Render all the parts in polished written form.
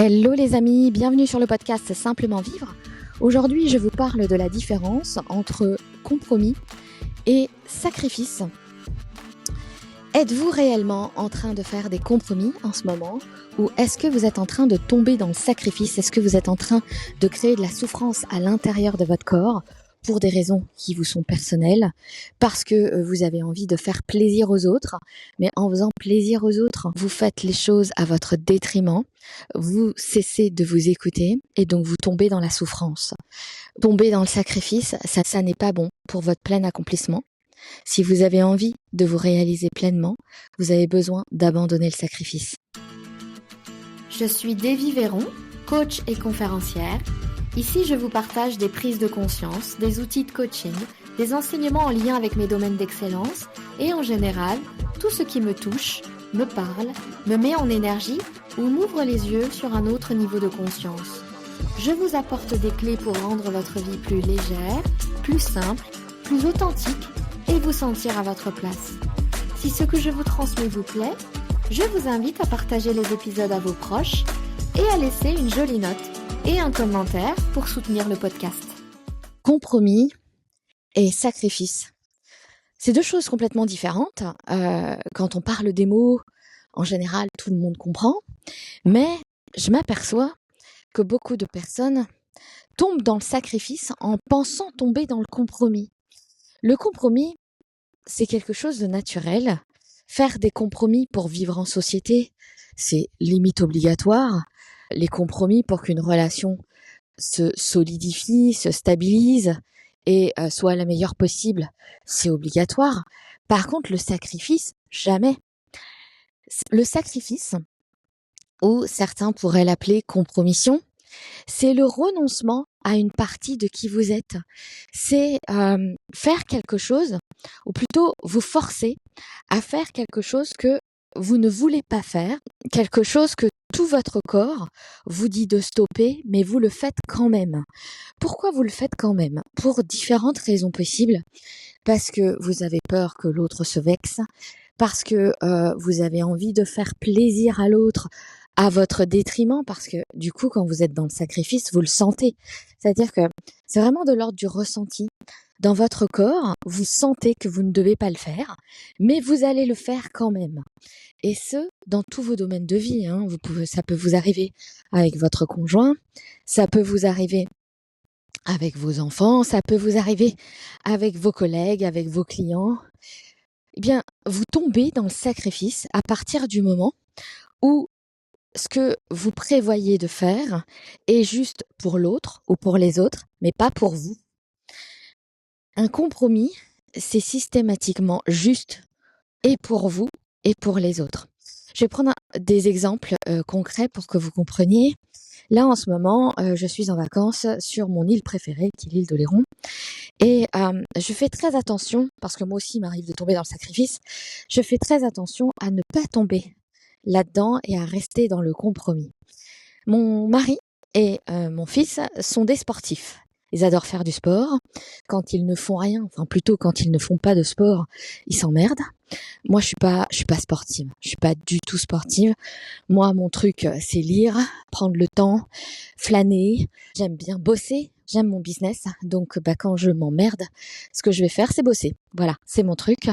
Hello les amis, bienvenue sur le podcast Simplement Vivre. Aujourd'hui, je vous parle de la différence entre compromis et sacrifice. Êtes-vous réellement en train de faire des compromis en ce moment ou est-ce que vous êtes en train de tomber dans le sacrifice? Est-ce que vous êtes en train de créer de la souffrance à l'intérieur de votre corps pour des raisons qui vous sont personnelles, parce que vous avez envie de faire plaisir aux autres, mais en faisant plaisir aux autres, vous faites les choses à votre détriment, vous cessez de vous écouter et donc vous tombez dans la souffrance. Tomber dans le sacrifice, ça n'est pas bon pour votre plein accomplissement. Si vous avez envie de vous réaliser pleinement, vous avez besoin d'abandonner le sacrifice. Je suis Davy Véron, coach et conférencière. Ici, je vous partage des prises de conscience, des outils de coaching, des enseignements en lien avec mes domaines d'excellence et en général, tout ce qui me touche, me parle, me met en énergie ou m'ouvre les yeux sur un autre niveau de conscience. Je vous apporte des clés pour rendre votre vie plus légère, plus simple, plus authentique et vous sentir à votre place. Si ce que je vous transmets vous plaît, je vous invite à partager les épisodes à vos proches et à laisser une jolie note et un commentaire pour soutenir le podcast. Compromis et sacrifice. C'est deux choses complètement différentes. Quand on parle des mots, en général, tout le monde comprend. Mais je m'aperçois que beaucoup de personnes tombent dans le sacrifice en pensant tomber dans le compromis. Le compromis, c'est quelque chose de naturel. Faire des compromis pour vivre en société, c'est limite obligatoire. Les compromis pour qu'une relation se solidifie, se stabilise et soit la meilleure possible, c'est obligatoire. Par contre, le sacrifice, jamais. Le sacrifice, ou certains pourraient l'appeler compromission, c'est le renoncement à une partie de qui vous êtes. C'est faire quelque chose, ou plutôt vous forcer à faire quelque chose que vous ne voulez pas faire, quelque chose que tout votre corps vous dit de stopper, mais vous le faites quand même. Pourquoi vous le faites quand même? Pour différentes raisons possibles. Parce que vous avez peur que l'autre se vexe, parce que vous avez envie de faire plaisir à l'autre à votre détriment, parce que du coup, quand vous êtes dans le sacrifice, vous le sentez. C'est-à-dire que c'est vraiment de l'ordre du ressenti. Dans votre corps, vous sentez que vous ne devez pas le faire, mais vous allez le faire quand même. Et ce, dans tous vos domaines de vie. Ça peut vous arriver avec votre conjoint, ça peut vous arriver avec vos enfants, ça peut vous arriver avec vos collègues, avec vos clients. Eh bien, vous tombez dans le sacrifice à partir du moment où ce que vous prévoyez de faire est juste pour l'autre ou pour les autres, mais pas pour vous. Un compromis, c'est systématiquement juste et pour vous et pour les autres. Je vais prendre des exemples concrets pour que vous compreniez. Là, en ce moment, je suis en vacances sur mon île préférée, qui est l'île d'Oléron. Et je fais très attention, parce que moi aussi, il m'arrive de tomber dans le sacrifice, je fais très attention à ne pas tomber là-dedans et à rester dans le compromis. Mon mari et mon fils sont des sportifs. Ils adorent faire du sport. Quand ils ne font rien, enfin plutôt quand ils ne font pas de sport, ils s'emmerdent. Moi, je suis pas sportive. Je suis pas du tout sportive. Moi, mon truc, c'est lire, prendre le temps, flâner. J'aime bien bosser. J'aime mon business. Donc, quand je m'emmerde, ce que je vais faire, c'est bosser. Voilà, c'est mon truc.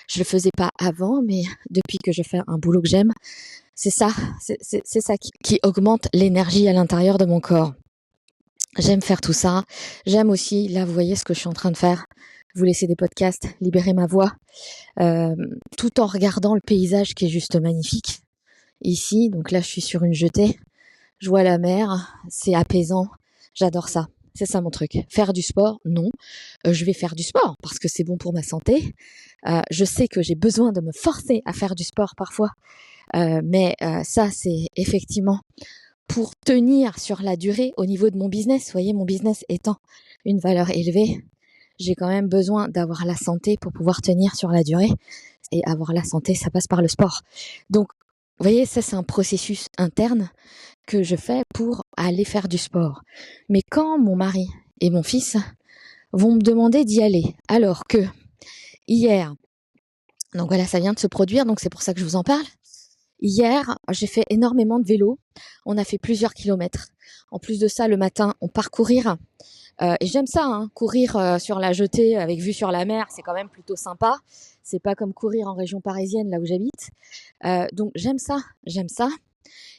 Je le faisais pas avant, mais depuis que je fais un boulot que j'aime, c'est ça qui augmente l'énergie à l'intérieur de mon corps. J'aime faire tout ça. J'aime aussi, là, vous voyez ce que je suis en train de faire. Vous laisser des podcasts, libérer ma voix, tout en regardant le paysage qui est juste magnifique. Ici, donc là, je suis sur une jetée. Je vois la mer, c'est apaisant. J'adore ça. C'est ça mon truc. Faire du sport, non. Je vais faire du sport parce que c'est bon pour ma santé. Je sais que j'ai besoin de me forcer à faire du sport parfois. Mais ça, c'est effectivement pour tenir sur la durée au niveau de mon business. Vous voyez, mon business étant une valeur élevée, j'ai quand même besoin d'avoir la santé pour pouvoir tenir sur la durée. Et avoir la santé, ça passe par le sport. Donc, vous voyez, ça, c'est un processus interne que je fais pour aller faire du sport. Mais quand mon mari et mon fils vont me demander d'y aller, alors que hier, donc voilà, ça vient de se produire, donc c'est pour ça que je vous en parle. Hier, j'ai fait énormément de vélo. On a fait plusieurs kilomètres. En plus de ça, le matin, on part courir. Et j'aime ça, hein, courir sur la jetée avec vue sur la mer, c'est quand même plutôt sympa. C'est pas comme courir en région parisienne, là où j'habite. Donc j'aime ça, j'aime ça.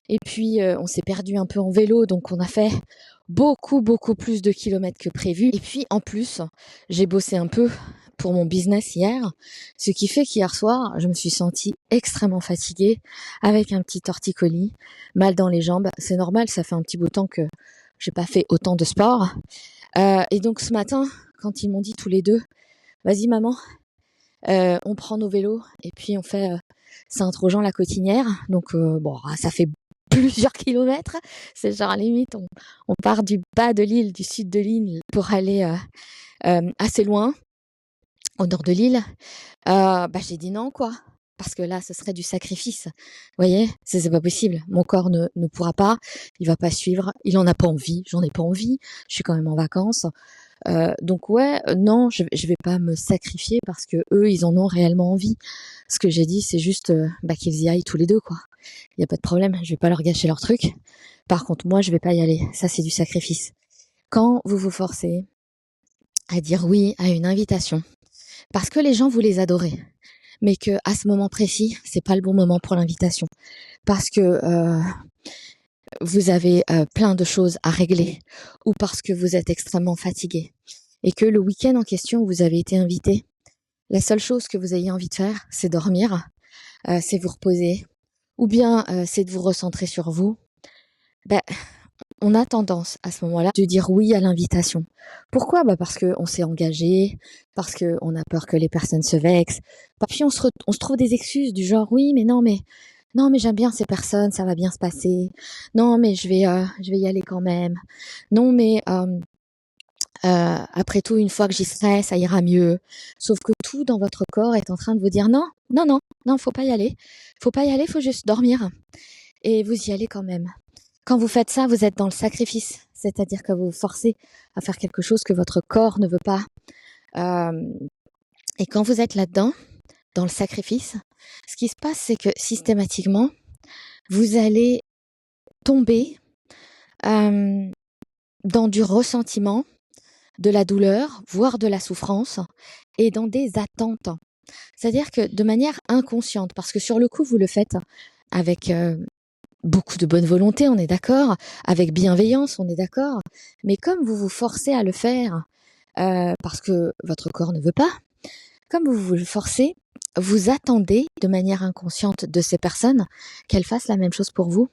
Et puis on s'est perdu un peu en vélo, donc on a fait beaucoup plus de kilomètres que prévu. Et puis en plus, j'ai bossé un peu pour mon business hier, ce qui fait qu'hier soir, je me suis sentie extrêmement fatiguée, avec un petit torticolis, mal dans les jambes. C'est normal, ça fait un petit bout de temps que j'ai pas fait autant de sport. Et donc ce matin, quand ils m'ont dit tous les deux, vas-y maman, on prend nos vélos et puis on fait Saint-Trojan-la-Cotinière. Donc bon, ça fait plusieurs kilomètres. C'est genre limite, on part du bas de l'île, du sud de l'île pour aller assez loin, au nord de l'île. J'ai dit non quoi. Parce que là, ce serait du sacrifice. Vous voyez, c'est pas possible. Mon corps ne pourra pas, il va pas suivre, il en a pas envie, j'en ai pas envie, je suis quand même en vacances. Donc ouais, non, je vais pas me sacrifier parce que eux, ils en ont réellement envie. Ce que j'ai dit, c'est juste qu'ils y aillent tous les deux, quoi. Il y a pas de problème, je vais pas leur gâcher leur truc. Par contre, moi, je vais pas y aller. Ça, c'est du sacrifice. Quand vous vous forcez à dire oui à une invitation, parce que les gens, vous les adorez, mais que à ce moment précis, c'est pas le bon moment pour l'invitation, parce que vous avez plein de choses à régler, ou parce que vous êtes extrêmement fatigué, et que le week-end en question où vous avez été invité, la seule chose que vous ayez envie de faire, c'est dormir, c'est vous reposer, ou bien c'est de vous recentrer sur vous, on a tendance à ce moment-là de dire oui à l'invitation. Pourquoi ? Parce qu'on s'est engagé, parce qu'on a peur que les personnes se vexent. Puis on se trouve des excuses du genre oui, mais non, mais j'aime bien ces personnes, ça va bien se passer. Non, mais je vais y aller quand même. Non, mais après tout, une fois que j'y serai, ça ira mieux. Sauf que tout dans votre corps est en train de vous dire non, faut pas y aller. Faut pas y aller, faut juste dormir. Et vous y allez quand même. Quand vous faites ça, vous êtes dans le sacrifice, c'est-à-dire que vous vous forcez à faire quelque chose que votre corps ne veut pas. Et quand vous êtes là-dedans, dans le sacrifice, ce qui se passe, c'est que systématiquement, vous allez tomber dans du ressentiment, de la douleur, voire de la souffrance, et dans des attentes. C'est-à-dire que de manière inconsciente, parce que sur le coup, vous le faites avec beaucoup de bonne volonté, on est d'accord, avec bienveillance, on est d'accord, mais comme vous vous forcez à le faire parce que votre corps ne veut pas, comme vous vous le forcez, vous attendez de manière inconsciente de ces personnes qu'elles fassent la même chose pour vous.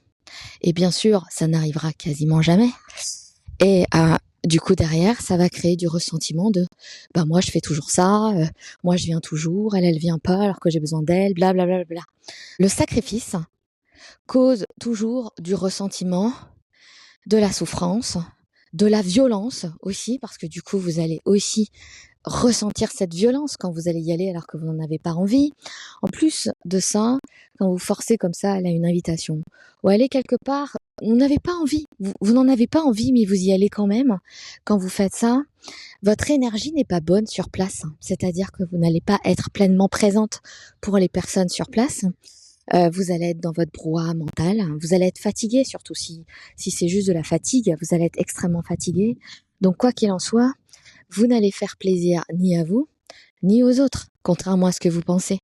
Et bien sûr, ça n'arrivera quasiment jamais. Et du coup, derrière, ça va créer du ressentiment de moi, je fais toujours ça, moi, je viens toujours, elle vient pas alors que j'ai besoin d'elle, blablabla. Le sacrifice cause toujours du ressentiment, de la souffrance, de la violence aussi, parce que du coup, vous allez aussi ressentir cette violence quand vous allez y aller alors que vous n'en avez pas envie. En plus de ça, quand vous forcez comme ça à une invitation, ou aller quelque part, vous n'avez pas envie, vous n'en avez pas envie, mais vous y allez quand même. Quand vous faites ça, votre énergie n'est pas bonne sur place, c'est-à-dire que vous n'allez pas être pleinement présente pour les personnes sur place. Vous allez être dans votre brouhaha mental, vous allez être fatigué, surtout si c'est juste de la fatigue, vous allez être extrêmement fatigué. Donc quoi qu'il en soit, vous n'allez faire plaisir ni à vous, ni aux autres, contrairement à ce que vous pensez.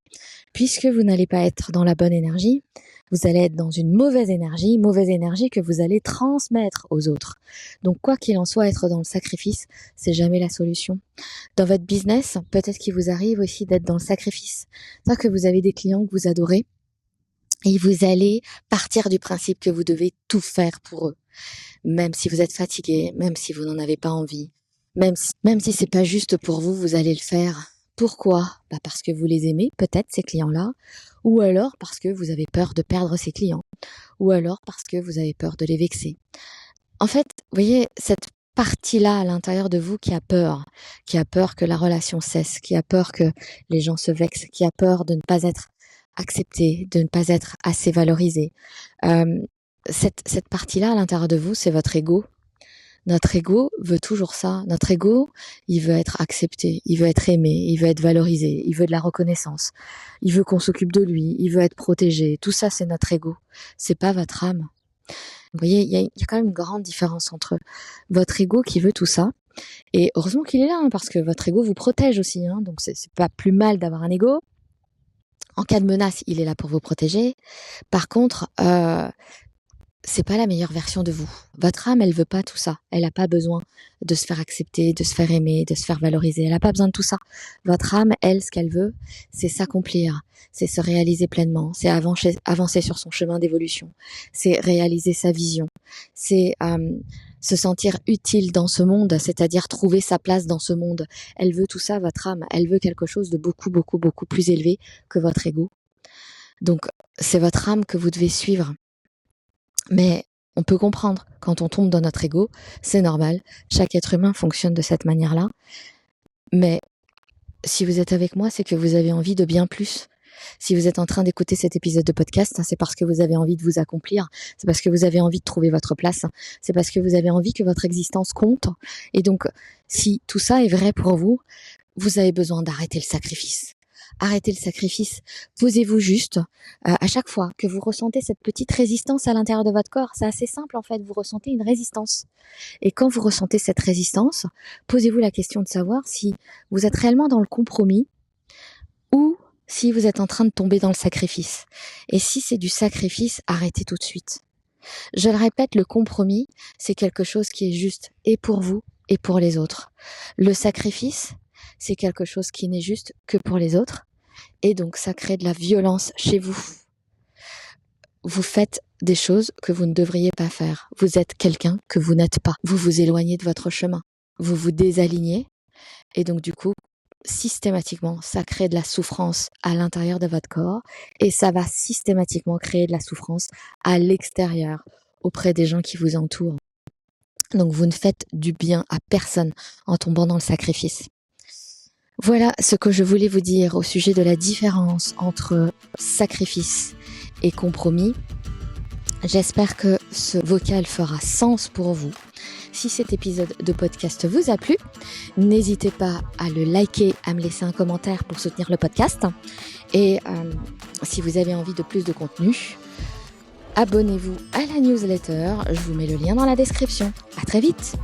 Puisque vous n'allez pas être dans la bonne énergie, vous allez être dans une mauvaise énergie que vous allez transmettre aux autres. Donc quoi qu'il en soit, être dans le sacrifice, c'est jamais la solution. Dans votre business, peut-être qu'il vous arrive aussi d'être dans le sacrifice. C'est-à-dire que vous avez des clients que vous adorez, et vous allez partir du principe que vous devez tout faire pour eux. Même si vous êtes fatigué, même si vous n'en avez pas envie, même si c'est pas juste pour vous, vous allez le faire. Pourquoi ? Parce que vous les aimez, peut-être, ces clients-là, ou alors parce que vous avez peur de perdre ces clients, ou alors parce que vous avez peur de les vexer. En fait, vous voyez, cette partie-là à l'intérieur de vous qui a peur que la relation cesse, qui a peur que les gens se vexent, qui a peur de ne pas être accepté, de ne pas être assez valorisé. Cette partie-là à l'intérieur de vous, c'est votre ego. Notre ego veut toujours ça. Notre ego, il veut être accepté, il veut être aimé, il veut être valorisé, il veut de la reconnaissance, il veut qu'on s'occupe de lui, il veut être protégé. Tout ça, c'est notre ego. C'est pas votre âme. Vous voyez, il y a quand même une grande différence entre votre ego qui veut tout ça. Et heureusement qu'il est là, hein, parce que votre ego vous protège aussi. Hein, donc, c'est pas plus mal d'avoir un ego. En cas de menace, il est là pour vous protéger. Par contre, c'est pas la meilleure version de vous. Votre âme, elle veut pas tout ça. Elle a pas besoin de se faire accepter, de se faire aimer, de se faire valoriser. Elle a pas besoin de tout ça. Votre âme, elle, ce qu'elle veut, c'est s'accomplir, c'est se réaliser pleinement, c'est avancer sur son chemin d'évolution, c'est réaliser sa vision, c'est se sentir utile dans ce monde, c'est-à-dire trouver sa place dans ce monde. Elle veut tout ça, votre âme. Elle veut quelque chose de beaucoup, beaucoup, beaucoup plus élevé que votre ego. Donc, c'est votre âme que vous devez suivre. Mais on peut comprendre, quand on tombe dans notre ego, c'est normal. Chaque être humain fonctionne de cette manière-là. Mais si vous êtes avec moi, c'est que vous avez envie de bien plus. Si vous êtes en train d'écouter cet épisode de podcast, c'est parce que vous avez envie de vous accomplir, c'est parce que vous avez envie de trouver votre place, c'est parce que vous avez envie que votre existence compte. Et donc, si tout ça est vrai pour vous, vous avez besoin d'arrêter le sacrifice. Arrêtez le sacrifice. Posez-vous juste. À chaque fois que vous ressentez cette petite résistance à l'intérieur de votre corps, c'est assez simple en fait, vous ressentez une résistance. Et quand vous ressentez cette résistance, posez-vous la question de savoir si vous êtes réellement dans le compromis ou si vous êtes en train de tomber dans le sacrifice. Et si c'est du sacrifice, arrêtez tout de suite. Je le répète, le compromis, c'est quelque chose qui est juste et pour vous et pour les autres. Le sacrifice, c'est quelque chose qui n'est juste que pour les autres. Et donc, ça crée de la violence chez vous. Vous faites des choses que vous ne devriez pas faire. Vous êtes quelqu'un que vous n'êtes pas. Vous vous éloignez de votre chemin. Vous vous désalignez. Et donc, du coup, systématiquement, ça crée de la souffrance à l'intérieur de votre corps. Et ça va systématiquement créer de la souffrance à l'extérieur, auprès des gens qui vous entourent. Donc, vous ne faites du bien à personne en tombant dans le sacrifice. Voilà ce que je voulais vous dire au sujet de la différence entre sacrifice et compromis. J'espère que ce vocal fera sens pour vous. Si cet épisode de podcast vous a plu, n'hésitez pas à le liker, à me laisser un commentaire pour soutenir le podcast. Et si vous avez envie de plus de contenu, abonnez-vous à la newsletter. Je vous mets le lien dans la description. À très vite!